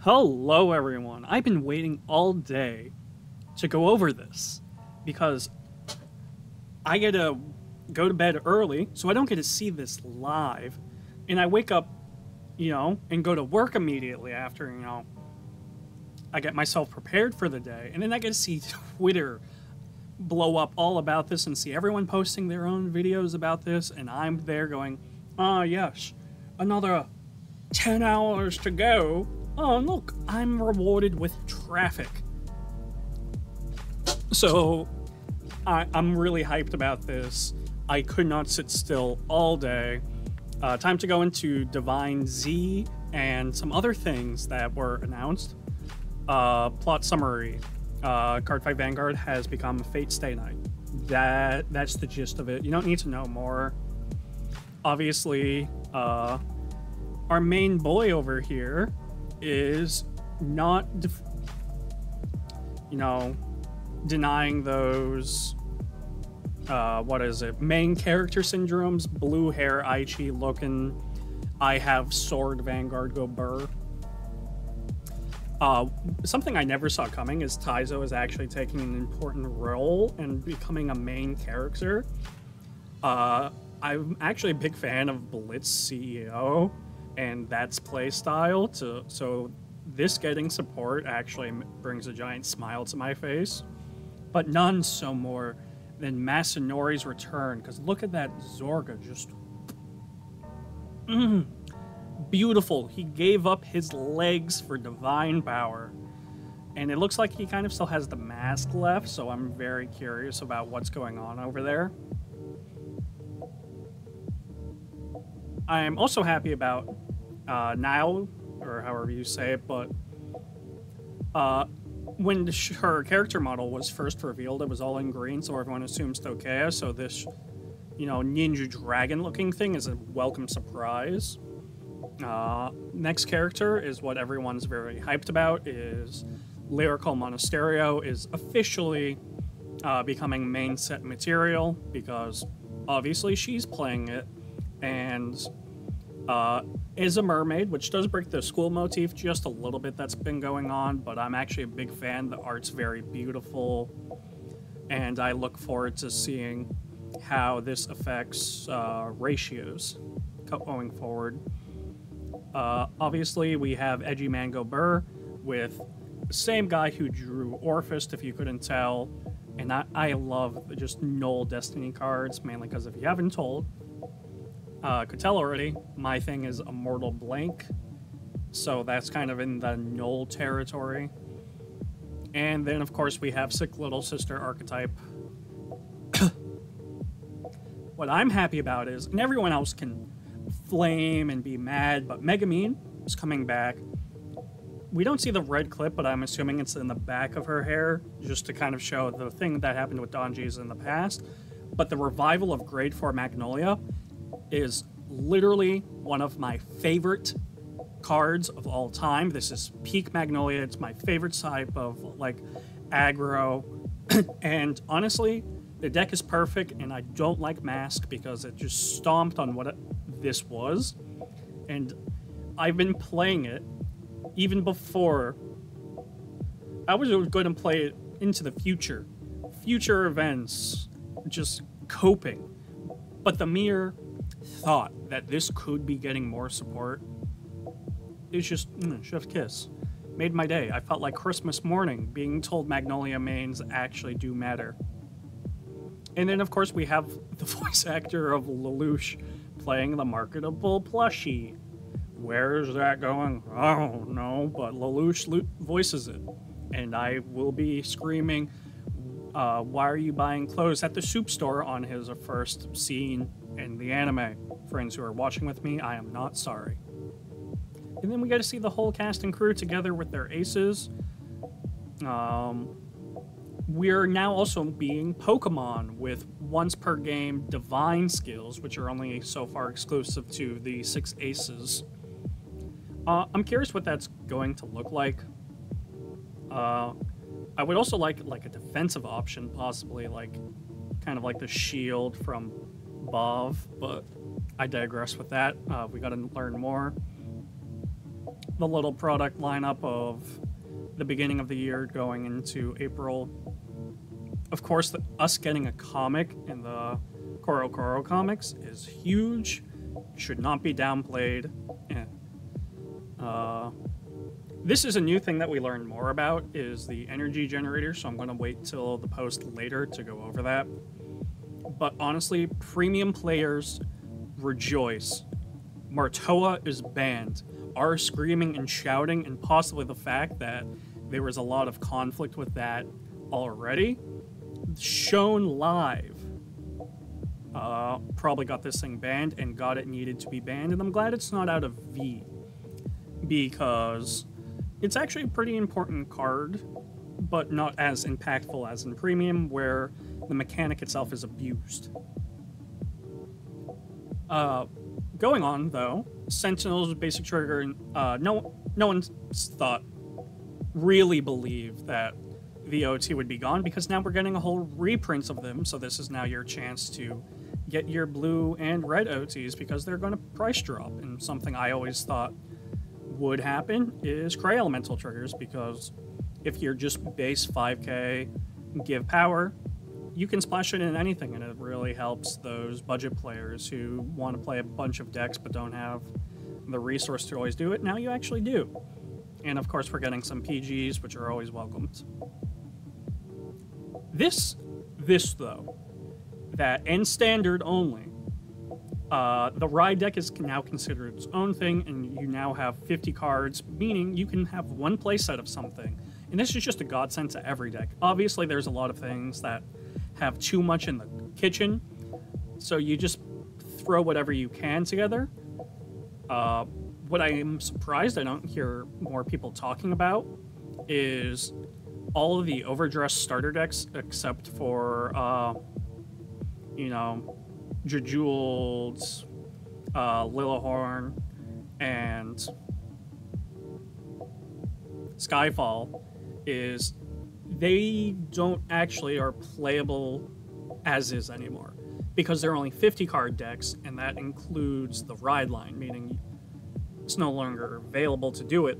Hello everyone, I've been waiting all day to go over this because I get to go to bed early, so I don't get to see this live, and I wake up, and go to work immediately after, I get myself prepared for the day, and then I get to see Twitter blow up all about this and see everyone posting their own videos about this, and I'm there going, yes, another 10 hours to go. Oh, look, I'm rewarded with traffic. So, I'm really hyped about this. I could not sit still all day. Time to go into DivineZ and some other things that were announced. Plot summary. Cardfight Vanguard has become Fate Stay Night. That's the gist of it. You don't need to know more. Obviously, our main boy over here is not, denying those, main character syndromes, blue hair, Aichi looking, I have sword Vanguard go burr. Something I never saw coming is Taizo is actually taking an important role and becoming a main character. I'm actually a big fan of Blitz CEO and that's playstyle, so this getting support actually brings a giant smile to my face. But none so more than Masanori's return, because look at that Zorga, just beautiful. He gave up his legs for divine power, and it looks like he kind of still has the mask left, so I'm very curious about what's going on over there. I'm also happy about now, or however you say it, but when her character model was first revealed, it was all in green, so everyone assumes Tokea, so this, ninja dragon looking thing is a welcome surprise. Next character is what everyone's very hyped about, is Lyrical Monasterio is officially becoming main set material, because obviously she's playing it, and is a mermaid, which does break the school motif just a little bit that's been going on, but I'm actually a big fan. The art's very beautiful, and I look forward to seeing how this affects ratios going forward. Obviously, we have Edgy Mango Burr with the same guy who drew Orphist, if you couldn't tell, and I love just Null Destiny cards, mainly because if you haven't told, could tell already, my thing is Immortal Blank, so that's kind of in the Null territory. And then, of course, we have Sick Little Sister archetype. What I'm happy about is, and everyone else can flame and be mad, but Megamine is coming back. We don't see the red clip, but I'm assuming it's in the back of her hair, just to kind of show the thing that happened with Donji's in the past. But the revival of Grade 4 Magnolia is literally one of my favorite cards of all time. This is peak Magnolia. It's my favorite type of, aggro. And honestly, the deck is perfect, and I don't like Mask because it just stomped on what this was. And I've been playing it even before. I was going to play it into the future. Future events, just coping. But the mere thought that this could be getting more support is just chef's kiss. Made my day. I felt like Christmas morning being told Magnolia mains actually do matter. And then, of course, we have the voice actor of Lelouch playing the marketable plushie. Where's that going? I don't know, but Lelouch voices it. And I will be screaming, why are you buying clothes at the soup store on his first scene in the anime. Friends who are watching with me, I am not sorry. And then we get to see the whole cast and crew together with their aces. We're now also being Pokemon with once per game divine skills, which are only so far exclusive to the 6 aces. I'm curious what that's going to look like. I would also like a defensive option, possibly kind of like the shield from Bov, but I digress with that. We gotta learn more. the little product lineup of the beginning of the year going into April. Of course, us getting a comic in the Koro Koro comics is huge. Should not be downplayed. This is a new thing that we learned more about, is the energy generator, so I'm going to wait till the post later to go over that. But honestly, premium players rejoice. Martoa is banned. Our screaming and shouting, and possibly the fact that there was a lot of conflict with that already, shown live, probably got this thing banned and got it needed to be banned, and I'm glad it's not out of V, because it's actually a pretty important card, but not as impactful as in Premium, where the mechanic itself is abused. Going on, though, Sentinel's basic trigger, no one thought, really believed that the OT would be gone, because now we're getting a whole reprint of them, so this is now your chance to get your blue and red OTs, because they're going to price drop, and something I always thought would happen is Cray Elemental triggers, because if you're just base 5k, give power, you can splash it in anything, and it really helps those budget players who want to play a bunch of decks but don't have the resource to always do it. Now you actually do. And of course, we're getting some PGs, which are always welcomed. This though, that in standard only, the Ride deck is now considered its own thing, and you now have 50 cards, meaning you can have one playset of something. And this is just a godsend to every deck. Obviously, there's a lot of things that have too much in the kitchen, so you just throw whatever you can together. What I am surprised I don't hear more people talking about is all of the overdressed starter decks, except for, you know, Jejeweled, Lillahorn, and Skyfall, is they don't actually are playable as is anymore, because they're only 50 card decks, and that includes the Ride line, meaning it's no longer available to do it.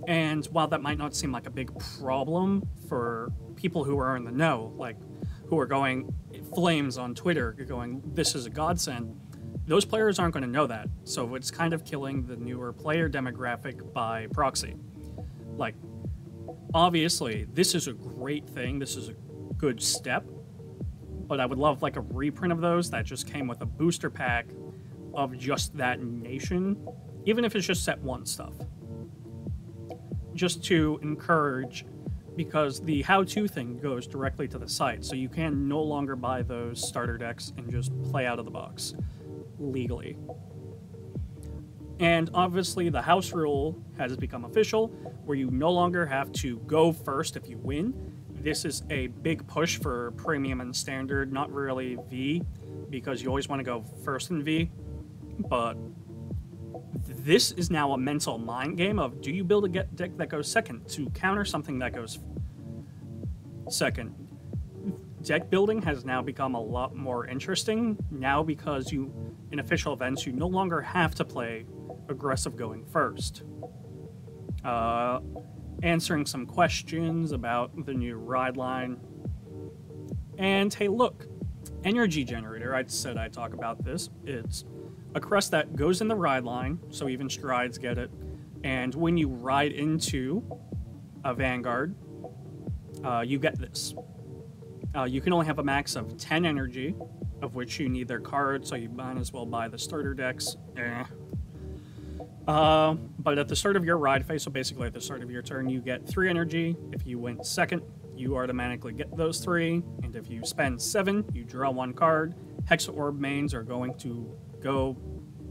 And while that might not seem like a big problem for people who are in the know, like who are going flames on Twitter, going, this is a godsend, those players aren't going to know that. So it's kind of killing the newer player demographic by proxy. Like, obviously, this is a great thing. This is a good step. But I would love like a reprint of those that just came with a booster pack of just that nation, even if it's just set 1 stuff. Just to encourage, because the how-to thing goes directly to the site, so you can no longer buy those starter decks and just play out of the box legally. And obviously the house rule has become official, where you no longer have to go first if you win. This is a big push for Premium and Standard, not really V, because you always want to go first in V, but this is now a mental mind game of, do you build a deck that goes second to counter something that goes second? Deck building has now become a lot more interesting now, because you, in official events, you no longer have to play aggressive going first. Answering some questions about the new Ride line. And hey, look, energy generator, I said I'd talk about this. It's a crest that goes in the Ride line, so even Strides get it. And when you ride into a Vanguard, you get this. You can only have a max of 10 energy, of which you need their cards, so you might as well buy the starter decks. But at the start of your ride phase, so basically at the start of your turn, you get 3 energy. If you went second, you automatically get those 3. And if you spend 7, you draw 1 card. Hexa Orb mains are going to go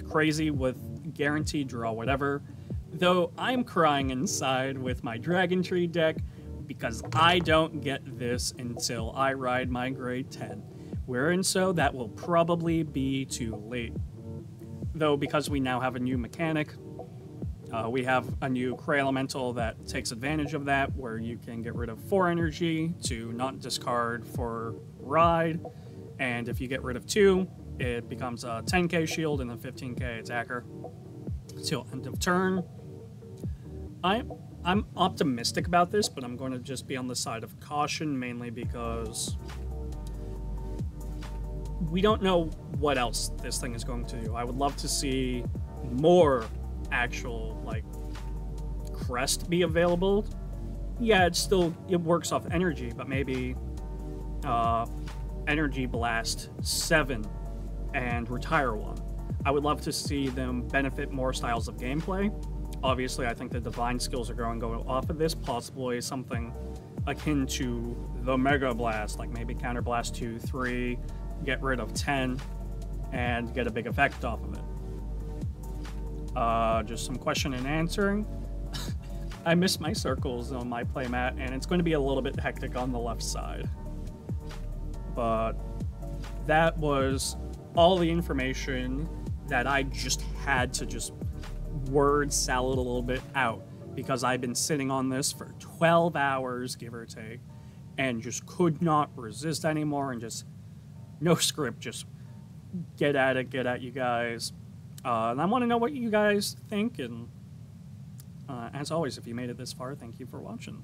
crazy with guaranteed draw whatever. Though I'm crying inside with my Dragon Tree deck, because I don't get this until I ride my grade 10. Wherein so that will probably be too late. Though because we now have a new mechanic, we have a new Cray Elemental that takes advantage of that, where you can get rid of 4 energy to not discard for Ride, and if you get rid of 2, it becomes a 10k shield and a 15k attacker till end of turn. I'm optimistic about this, but I'm going to just be on the side of caution, mainly because we don't know what else this thing is going to do. I would love to see more actual, like, crest be available. Yeah, it works off energy, but maybe Energy Blast 7 and Retire 1. I would love to see them benefit more styles of gameplay. Obviously, I think the Divine skills are going off of this, possibly something akin to the Mega Blast, like maybe Counter Blast 2, 3, get rid of 10, and get a big effect off of it. Just some question and answering. I miss my circles on my playmat, and it's going to be a little bit hectic on the left side. But that was all the information that I just had to just word salad a little bit out, because I've been sitting on this for 12 hours, give or take, and just could not resist anymore, and just no script, just get at you guys. And I want to know what you guys think, and as always, if you made it this far, thank you for watching.